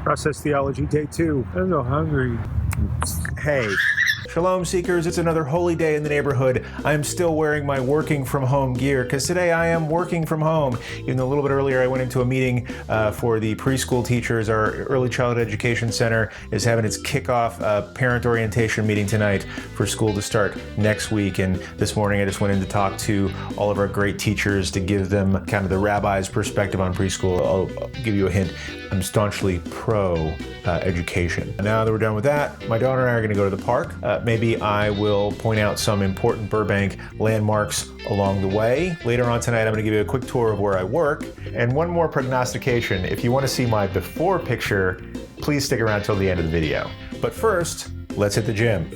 Process Theology Day 2. I'm so hungry. Hey, Shalom Seekers, it's another holy day in the neighborhood. I am still wearing my working from home gear because today I am working from home. Even though a little bit earlier I went into a meeting for the preschool teachers. Our Early Childhood Education Center is having its kickoff parent orientation meeting tonight for school to start next week. And this morning I just went in to talk to all of our great teachers to give them kind of the rabbi's perspective on preschool. I'll give you a hint. I'm staunchly pro education. Now that we're done with that, my daughter and I are going to go to the park. Maybe I will point out some important Burbank landmarks along the way. Later on tonight, I'm going to give you a quick tour of where I work. And one more prognostication. If you want to see my before picture, please stick around till the end of the video. But first, let's hit the gym.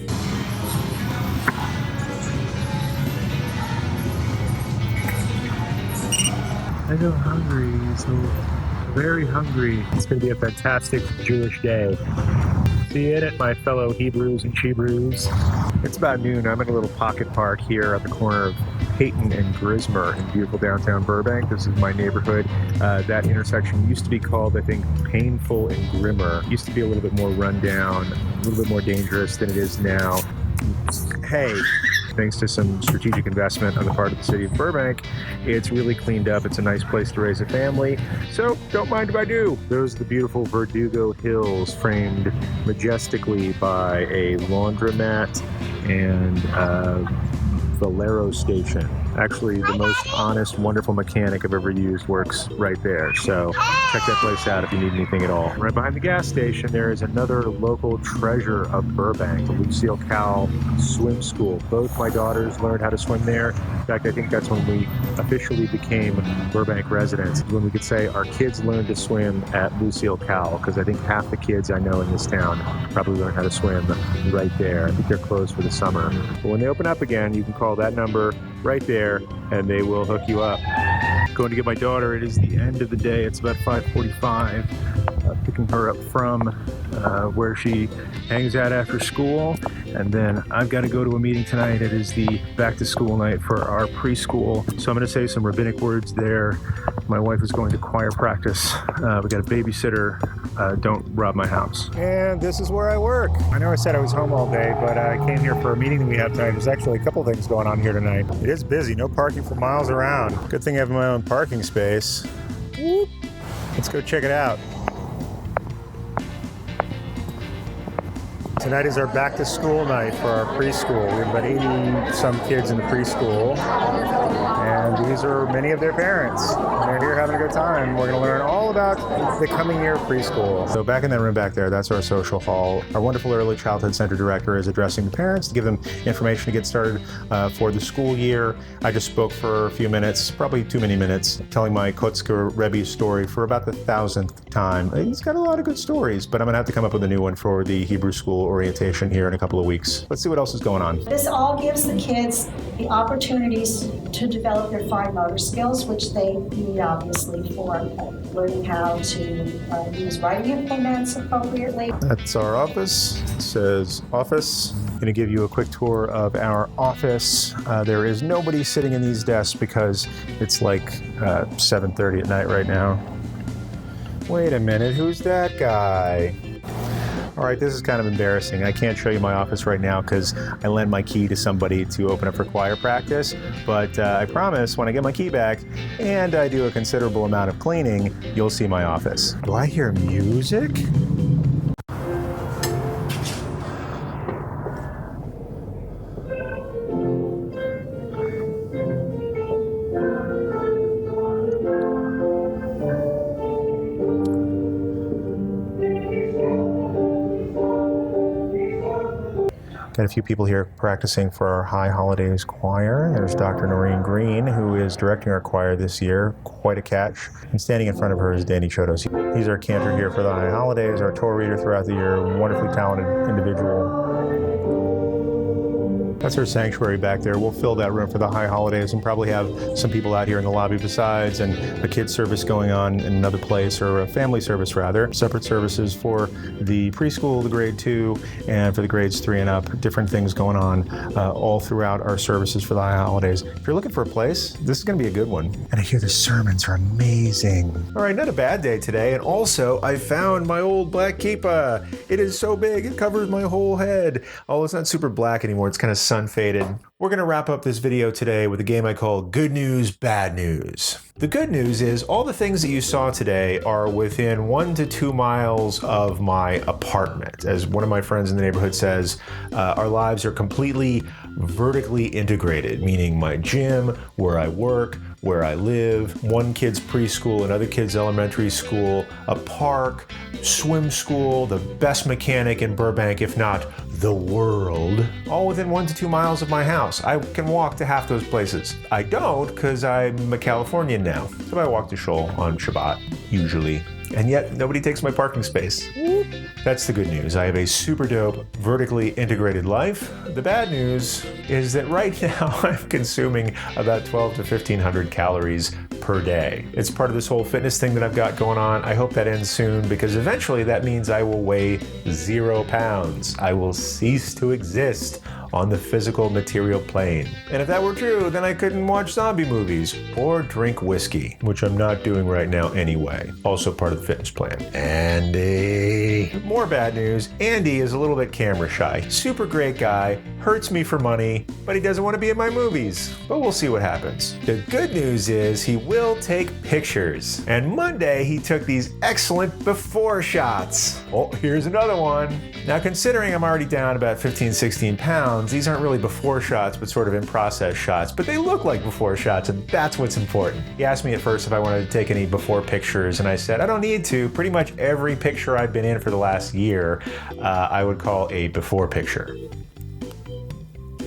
I'm so hungry, so very hungry. It's going to be a fantastic Jewish day. See you in it, my fellow Hebrews and Shebrews. It's about noon. I'm in a little pocket park here at the corner of Peyton and Grismer in beautiful downtown Burbank. This is my neighborhood. That intersection used to be called, I think, Painful and Grimmer. It used to be a little bit more run down, a little bit more dangerous than it is now. Hey. Thanks to some strategic investment on the part of the city of Burbank, it's really cleaned up. It's a nice place to raise a family, so don't mind if I do. Those are the beautiful Verdugo Hills, framed majestically by a laundromat and Valero station. Actually, the most honest, wonderful mechanic I've ever used works right there. So check that place out if you need anything at all. Right behind the gas station, there is another local treasure of Burbank, the Lucille Cal Swim School. Both my daughters learned how to swim there. In fact, I think that's when we officially became Burbank residents, when we could say our kids learned to swim at Lucille Cal, because I think half the kids I know in this town probably learned how to swim right there. I think they're closed for the summer. But when they open up again, you can call that number right there and they will hook you up. Going to get my daughter. It is the end of the day. It's about 5:45. Picking her up from where she hangs out after school. And then I've got to go to a meeting tonight. It is the back to school night for our preschool. So I'm going to say some rabbinic words there. My wife is going to choir practice. We got a babysitter. Don't rob my house. And this is where I work. I know I said I was home all day, but I came here for a meeting that we have tonight. There's actually a couple things going on here tonight. It is busy. No parking for miles around. Good thing I have my own parking space. Whoop. Let's go check it out. Tonight is our back to school night for our preschool. We have about 80 some kids in the preschool, and these are many of their parents. And they're here having a good time. We're going to learn all about the coming year of preschool. So back in that room back there, that's our social hall. Our wonderful early childhood center director is addressing the parents to give them information to get started for the school year. I just spoke for a few minutes, probably too many minutes, telling my Kotzker Rebbe story for about the 1,000th time. He's got a lot of good stories, but I'm going to have to come up with a new one for the Hebrew school orientation here in a couple of weeks. Let's see what else is going on. This all gives the kids the opportunities to develop their fine motor skills, which they need obviously for learning how to use writing implements appropriately. That's our office. It says office. I'm going to give you a quick tour of our office. There is nobody sitting in these desks because it's like 7:30 at night right now. Wait a minute, who's that guy? All right, this is kind of embarrassing. I can't show you my office right now because I lent my key to somebody to open up for choir practice, but I promise when I get my key back and I do a considerable amount of cleaning, you'll see my office. Do I hear music? Got a few people here practicing for our High Holidays choir. There's Dr. Noreen Green, who is directing our choir this year. Quite a catch. And standing in front of her is Danny Chodos. He's our cantor here for the High Holidays, our Torah reader throughout the year, wonderfully talented individual. That's our sanctuary back there. We'll fill that room for the high holidays and probably have some people out here in the lobby besides, and a kids service going on in another place, or a family service rather. Separate services for the preschool, the grade 2, and for the grades 3 and up. Different things going on all throughout our services for the high holidays. If you're looking for a place, this is going to be a good one. And I hear the sermons are amazing. All right, not a bad day today. And also, I found my old black kippah. It is so big, it covers my whole head. Although it's not super black anymore, it's kind of sun faded. We're going to wrap up this video today with a game I call Good News, Bad News. The good news is all the things that you saw today are within 1 to 2 miles of my apartment. As one of my friends in the neighborhood says, our lives are completely vertically integrated, meaning my gym, where I work, where I live, one kid's preschool, another kid's elementary school, a park, swim school, the best mechanic in Burbank, if not the world, all within 1 to 2 miles of my house. I can walk to half those places. I don't, because I'm a Californian now. So I walk to Shul on Shabbat, usually. And yet nobody takes my parking space. That's the good news. I have a super dope, vertically integrated life. The bad news is that right now I'm consuming about 12 to 1,500 calories per day. It's part of this whole fitness thing that I've got going on. I hope that ends soon, because eventually that means I will weigh 0 pounds. I will cease to exist on the physical material plane. And if that were true, then I couldn't watch zombie movies or drink whiskey, which I'm not doing right now anyway. Also part of the fitness plan. Andy. More bad news. Andy is a little bit camera shy. Super great guy, hurts me for money, but he doesn't want to be in my movies. But we'll see what happens. The good news is he will take pictures. And Monday he took these excellent before shots. Oh, here's another one. Now, considering I'm already down about 15, 16 pounds, these aren't really before shots, but sort of in process shots, but they look like before shots, and that's what's important. He asked me at first if I wanted to take any before pictures, and I said, I don't need to. Pretty much every picture I've been in for the last year, I would call a before picture.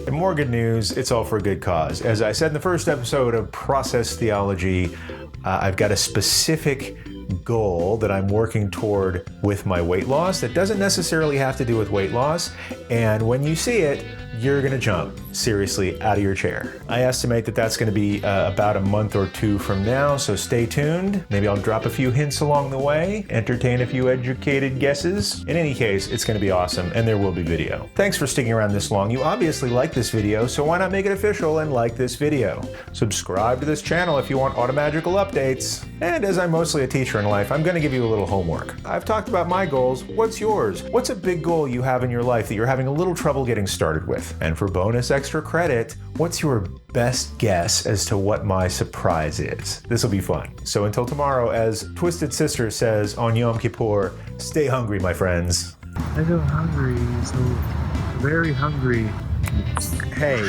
And more good news, it's all for a good cause. As I said in the first episode of Process Theology, I've got a specific goal that I'm working toward with my weight loss that doesn't necessarily have to do with weight loss. And when you see it, you're gonna jump seriously out of your chair. I estimate that that's gonna be about a month or 2 from now, so stay tuned. Maybe I'll drop a few hints along the way, entertain a few educated guesses. In any case, it's gonna be awesome, and there will be video. Thanks for sticking around this long. You obviously like this video, so why not make it official and like this video? Subscribe to this channel if you want automagical updates. And as I'm mostly a teacher in life, I'm gonna give you a little homework. I've talked about my goals. What's yours? What's a big goal you have in your life that you're having a little trouble getting started with? And for bonus extra credit, what's your best guess as to what my surprise is? This will be fun. So until tomorrow, as Twisted Sister says on Yom Kippur, stay hungry, my friends. I feel hungry, so very hungry. Hey,